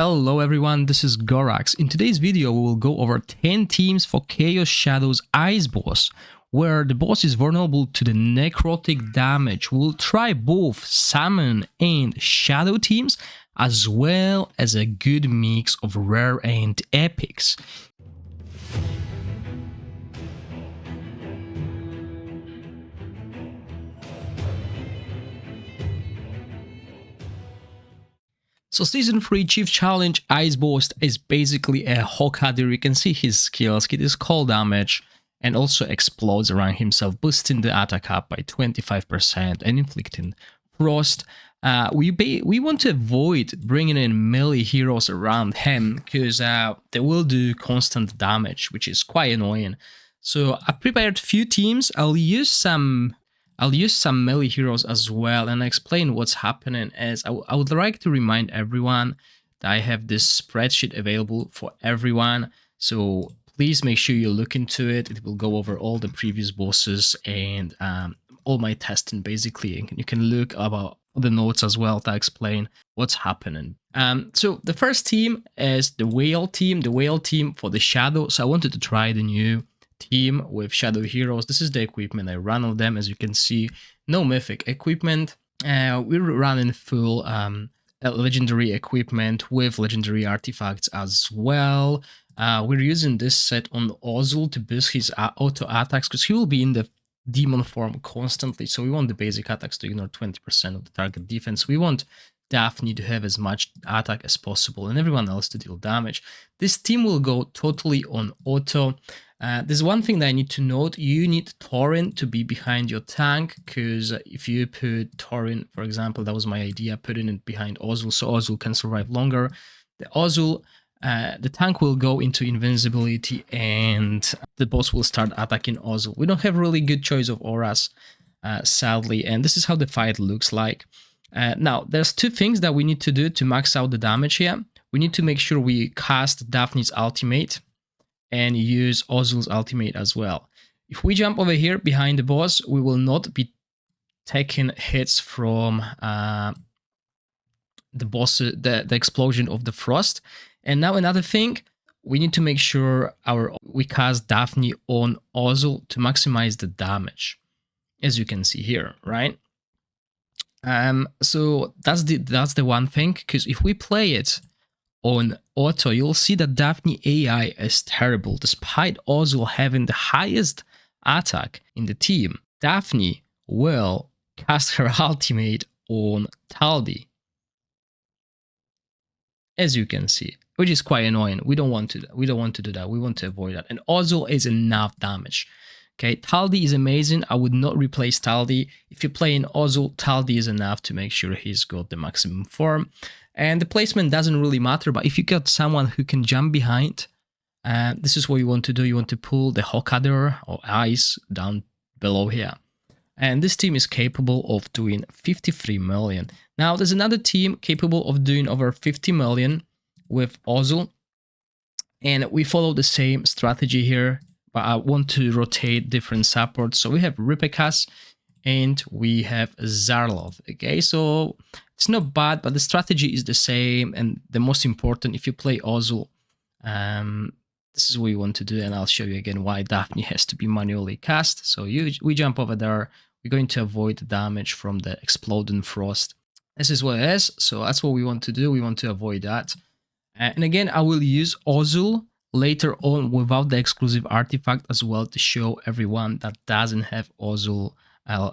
Hello everyone, this is Gorax. In today's video we will go over 10 teams for Chaos Shadow's Ice Boss, where the boss is vulnerable to the necrotic damage. We'll try both Summon and Shadow teams, as well as a good mix of rare and epics. So Season 3 Chief Challenge Ice Boss is basically a Hawkadir. You can see his skills, it is cold damage and also explodes around himself, boosting the attack up by 25% and inflicting frost. We want to avoid bringing in melee heroes around him because they will do constant damage, which is quite annoying. So I prepared a few teams. I'll use some melee heroes as well and explain what's happening. As I would like to remind everyone that I have this spreadsheet available for everyone, so please make sure you look into it. It will go over all the previous bosses and all my testing basically, and you can look about the notes as well to explain what's happening. So the first team is the Whale team for the Shadow. So I wanted to try the new team with Shadow heroes. This is the equipment I run on them. As you can see, no mythic equipment. We're running full legendary equipment with legendary artifacts as well. We're using this set on Ozul to boost his auto attacks because he will be in the demon form constantly, so we want the basic attacks to ignore 20% of the target defense. We want Daphne to have as much attack as possible and everyone else to deal damage. This team will go totally on auto. There's one thing that I need to note. You need Thorin to be behind your tank, because if you put Thorin, for example, that was my idea, putting it behind Ozul so Ozul can survive longer. The tank will go into invincibility and the boss will start attacking Ozul. We don't have really good choice of auras, sadly, and this is how the fight looks like. Now, there's two things that we need to do to max out the damage here. We need to make sure we cast Daphne's ultimate and use Ozul's ultimate as well. If we jump over here behind the boss, we will not be taking hits from the explosion of the frost. And now another thing, we need to make sure we cast Daphne on Ozul to maximize the damage, as you can see here, right? So that's the one thing, because if we play it on auto, you'll see that Daphne AI is terrible. Despite Ozul having the highest attack in the team, Daphne will cast her ultimate on Taldi, as you can see, which is quite annoying. We don't want to do that. We want to avoid that. And Ozul is enough damage. Okay, Taldi is amazing. I would not replace Taldi. If you play in Ozul, Taldi is enough to make sure he's got the maximum form. And the placement doesn't really matter, but if you got someone who can jump behind, this is what you want to do. You want to pull the Hawkadir or Ice down below here. And this team is capable of doing 53 million. Now, there's another team capable of doing over 50 million with Ozul. And we follow the same strategy here, but I want to rotate different supports. So we have Ripekas and we have Zarlov. Okay, so it's not bad, but the strategy is the same. And the most important, if you play Ozul, this is what you want to do. And I'll show you again why Daphne has to be manually cast. So we jump over there. We're going to avoid the damage from the exploding frost. This is what it is. So that's what we want to do. We want to avoid that. And again, I will use Ozul later on without the exclusive artifact as well to show everyone that doesn't have Ozul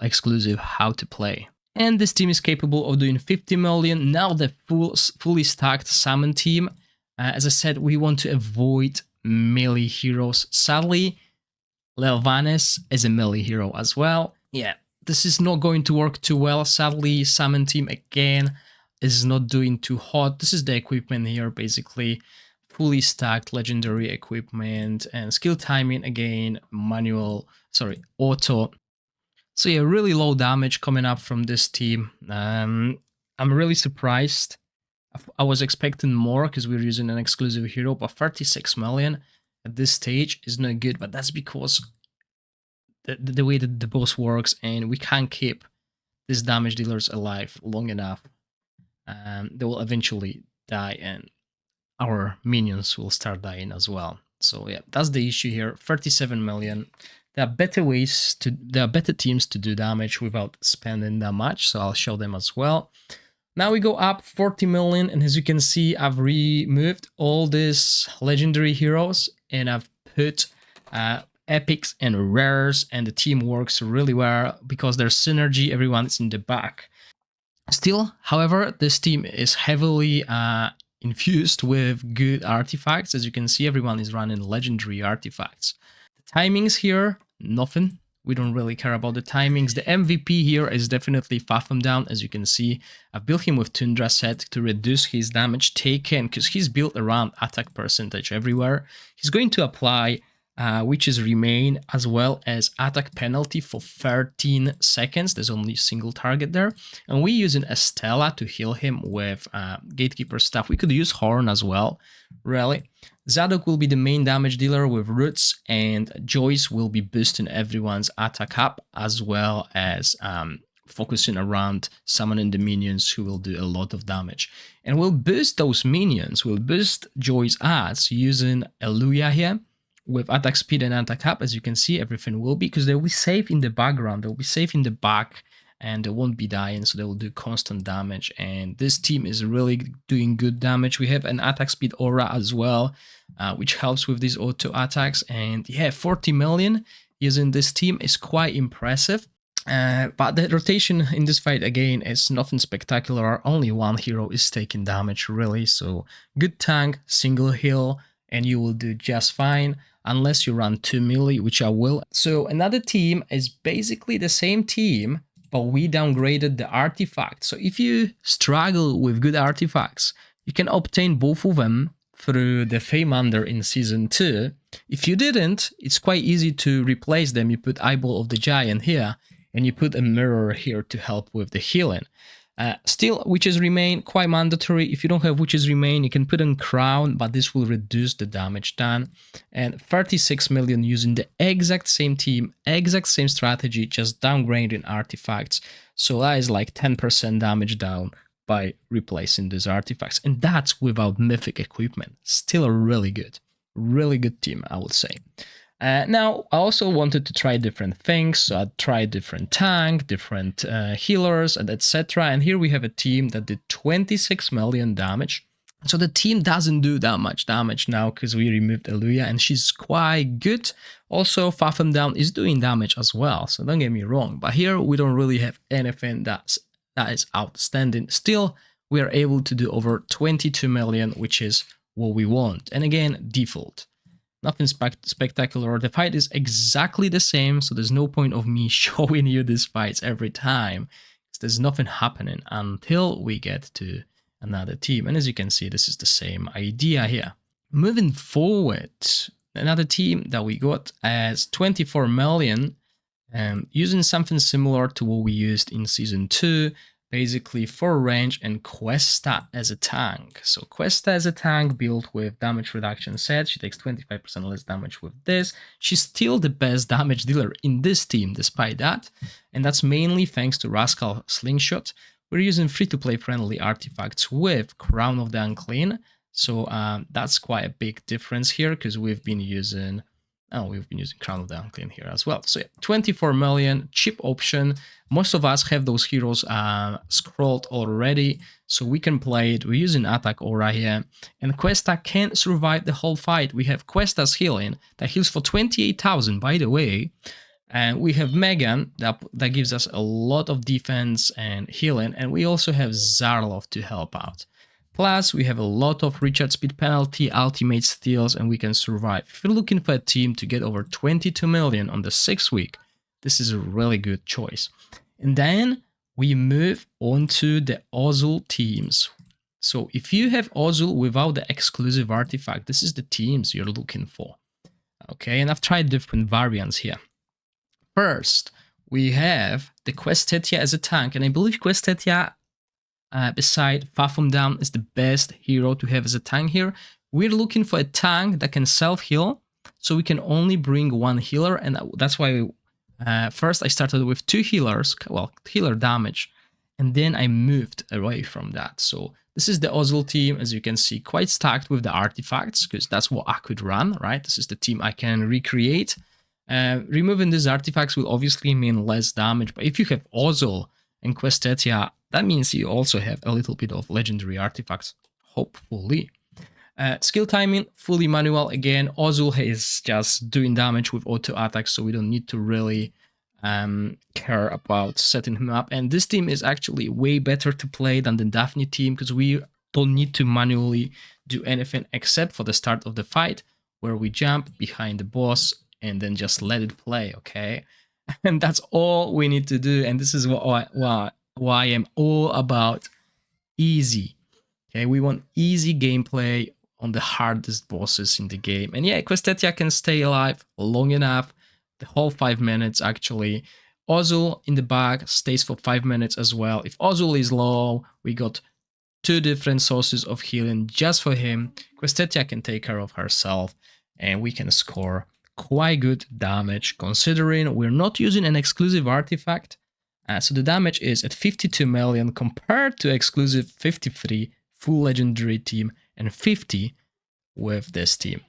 exclusive how to play. And this team is capable of doing 50 million. Now the fully stacked summon team. As I said, we want to avoid melee heroes. Sadly, Lelwanis is a melee hero as well. Yeah, this is not going to work too well. Sadly, summon team again is not doing too hot. This is the equipment here, basically. Fully stacked legendary equipment and skill timing again, auto. So yeah, really low damage coming up from this team. I'm really surprised. I was expecting more because we're using an exclusive hero, but 36 million at this stage is not good, but that's because the way that the boss works, and we can't keep these damage dealers alive long enough. They will eventually die, and our minions will start dying as well. So yeah, that's the issue here. 37 million. There are better teams to do damage without spending that much. So I'll show them as well. Now we go up 40 million, and as you can see, I've removed all these legendary heroes and I've put epics and rares, and the team works really well because there's synergy, everyone is in the back. Still, however, this team is heavily infused with good artifacts. As you can see, everyone is running legendary artifacts. The timings here, nothing. We don't really care about the timings. The MVP here is definitely Fathom down. As you can see, I've built him with Tundra set to reduce his damage taken because he's built around attack percentage everywhere. He's going to apply Witch's Remain as well as attack penalty for 13 seconds. There's only a single target there. And we're using Estella to heal him with Gatekeeper stuff. We could use Horn as well, really. Zadok will be the main damage dealer with Roots, and Joyce will be boosting everyone's attack up as well as focusing around summoning the minions who will do a lot of damage. And we'll boost those minions, we'll boost Joyce ads using Eluya here with attack speed and attack up. As you can see, everything will be, because they'll be safe in the background, they'll be safe in the back, and they won't be dying, so they will do constant damage. And this team is really doing good damage. We have an attack speed aura as well, which helps with these auto attacks. And yeah, 40 million using this team is quite impressive. But the rotation in this fight again is nothing spectacular. Only one hero is taking damage really, so good tank, single heal, and you will do just fine unless you run 2 melee, which I will. So another team is basically the same team, but we downgraded the artifacts. So if you struggle with good artifacts, you can obtain both of them through the Feymander in Season 2. If you didn't, it's quite easy to replace them. You put Eyeball of the Giant here, and you put a mirror here to help with the healing. Still, Witches Remain, quite mandatory. If you don't have Witches Remain, you can put on Crown, but this will reduce the damage done. And 36 million using the exact same team, exact same strategy, just downgrading artifacts. So that is like 10% damage down by replacing these artifacts. And that's without mythic equipment. Still a really good team, I would say. Now, I also wanted to try different things, so I tried different tank, different healers, and etc. And here we have a team that did 26 million damage. So the team doesn't do that much damage now because we removed Eluya, and she's quite good. Also, Fathom Down is doing damage as well, so don't get me wrong. But here we don't really have anything that is outstanding. Still, we are able to do over 22 million, which is what we want. And again, default. Nothing spectacular. The fight is exactly the same, so there's no point of me showing you these fights every time. There's nothing happening until we get to another team. And as you can see, this is the same idea here. Moving forward, another team that we got as 24 million, using something similar to what we used in Season 2, basically for range and Questa as a tank. So Questa as a tank built with damage reduction set. She takes 25% less damage with this. She's still the best damage dealer in this team despite that. And that's mainly thanks to Rascal Slingshot. We're using free-to-play friendly artifacts with Crown of the Unclean. So that's quite a big difference here because we've been using Crown of the Unclean here as well. So yeah, 24 million, cheap option. Most of us have those heroes scrolled already, so we can play it. We're using Attack Aura here, and Questa can't survive the whole fight. We have Questa's healing, that heals for 28,000, by the way. And we have Megan, that gives us a lot of defense and healing, and we also have Zarlov to help out. Plus, we have a lot of recharge speed penalty, ultimate steals, and we can survive. If you're looking for a team to get over 22 million on the 6th week, this is a really good choice. And then we move on to the Ozul teams. So if you have Ozul without the exclusive artifact, this is the teams you're looking for. Okay, and I've tried different variants here. First, we have the Questetia as a tank, and I believe Questetia, beside Fathom Down, is the best hero to have as a tank here. We're looking for a tank that can self-heal, so we can only bring one healer, and that's why first I started with 2 healers, well, healer damage, and then I moved away from that. So This is the Ozul team, as you can see, quite stacked with the artifacts, because that's what I could run, right? This is the team I can recreate. Removing these artifacts will obviously mean less damage, but if you have Ozul and Questetia, that means you also have a little bit of legendary artifacts, hopefully. Skill timing, fully manual again. Ozul is just doing damage with auto attacks, so we don't need to really care about setting him up. And this team is actually way better to play than the Daphne team, because we don't need to manually do anything except for the start of the fight, where we jump behind the boss and then just let it play, okay? And that's all we need to do. And this is why I'm all about easy. Okay, we want easy gameplay on the hardest bosses in the game. And yeah, Questetia can stay alive long enough, the whole 5 minutes actually. Ozul in the back stays for 5 minutes as well. If Ozul is low, we got 2 different sources of healing just for him. Questetia can take care of herself, and we can score quite good damage considering we're not using an exclusive artifact. So the damage is at 52 million compared to exclusive 53 full legendary team and 50 with this team.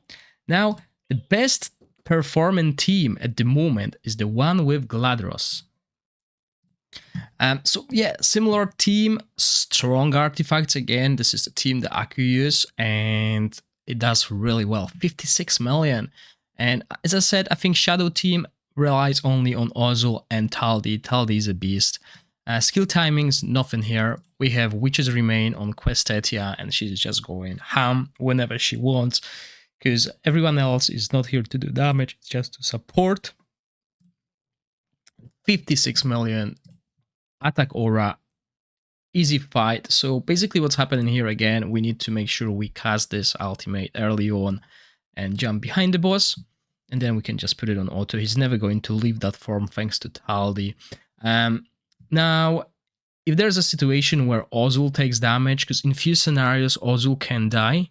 Now, the best performing team at the moment is the one with Gladros. So yeah, similar team, strong artifacts again. This is the team that I could use, and it does really well. 56 million. And as I said, I think Shadow team relies only on Ozul and Taldi. Taldi is a beast. Skill timings, nothing here. We have Witches Remain on Questetia, and she's just going ham whenever she wants, because everyone else is not here to do damage, it's just to support. 56 million. Attack aura. Easy fight. So basically what's happening here again, we need to make sure we cast this ultimate early on and jump behind the boss, and then we can just put it on auto. He's never going to leave that form thanks to Taldi. Now, if there's a situation where Ozul takes damage, because in few scenarios Ozul can die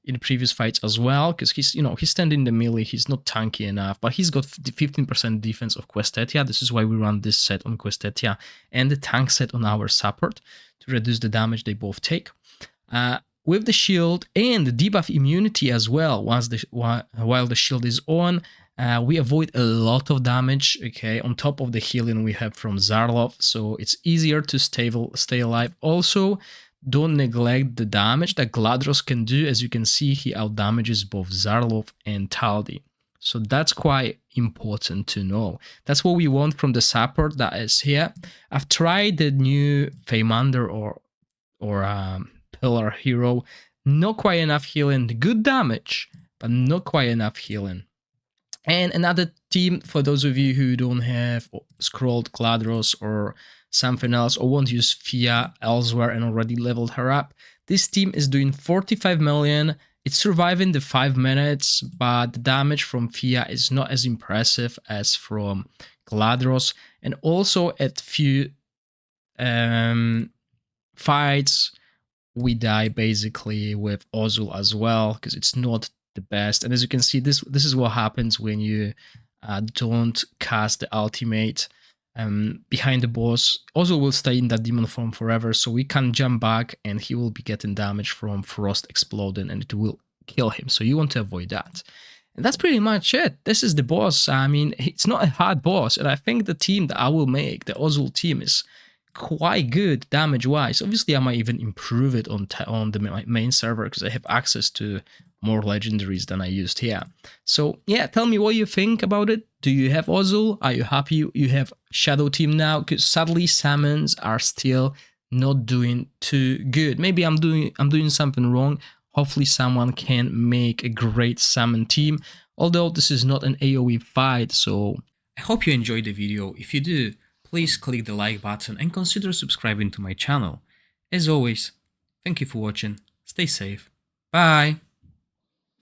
in previous fights as well, because he's standing in the melee, he's not tanky enough, but he's got 15% defense of Questetia. This is why we run this set on Questetia and the tank set on our support to reduce the damage they both take. With the shield and the debuff immunity as well, while the shield is on, we avoid a lot of damage, okay, on top of the healing we have from Zarlov, so it's easier to stay alive. Also, don't neglect the damage that Gladros can do. As you can see, he outdamages both Zarlov and Taldi. So that's quite important to know. That's what we want from the support that is here. I've tried the new Feymander or Pillar Hero. Not quite enough healing. Good damage, but not quite enough healing. And another team, for those of you who don't have scrolled Gladros or something else, or won't use Thia elsewhere and already leveled her up, this team is doing 45 million. It's surviving the 5 minutes, but the damage from Thia is not as impressive as from Gladros. And also at few fights, we die basically with Ozul as well, because it's not the best. And as you can see, this is what happens when you don't cast the ultimate behind the boss. Ozul will stay in that demon form forever, so we can jump back and he will be getting damage from Frost exploding and it will kill him. So you want to avoid that. And that's pretty much it. This is the boss. I mean, it's not a hard boss, and I think the team that I will make, the Ozul team, is quite good damage wise. Obviously, I might even improve it on the main server because I have access to more legendaries than I used here. So yeah, tell me what you think about it. Do you have Ozul? Are you happy you have Shadow team now? Because sadly, summons are still not doing too good. Maybe I'm doing something wrong. Hopefully someone can make a great summon team, although this is not an AoE fight. So I hope you enjoyed the video. If you do, please click the like button and consider subscribing to my channel. As always, thank you for watching. Stay safe. Bye.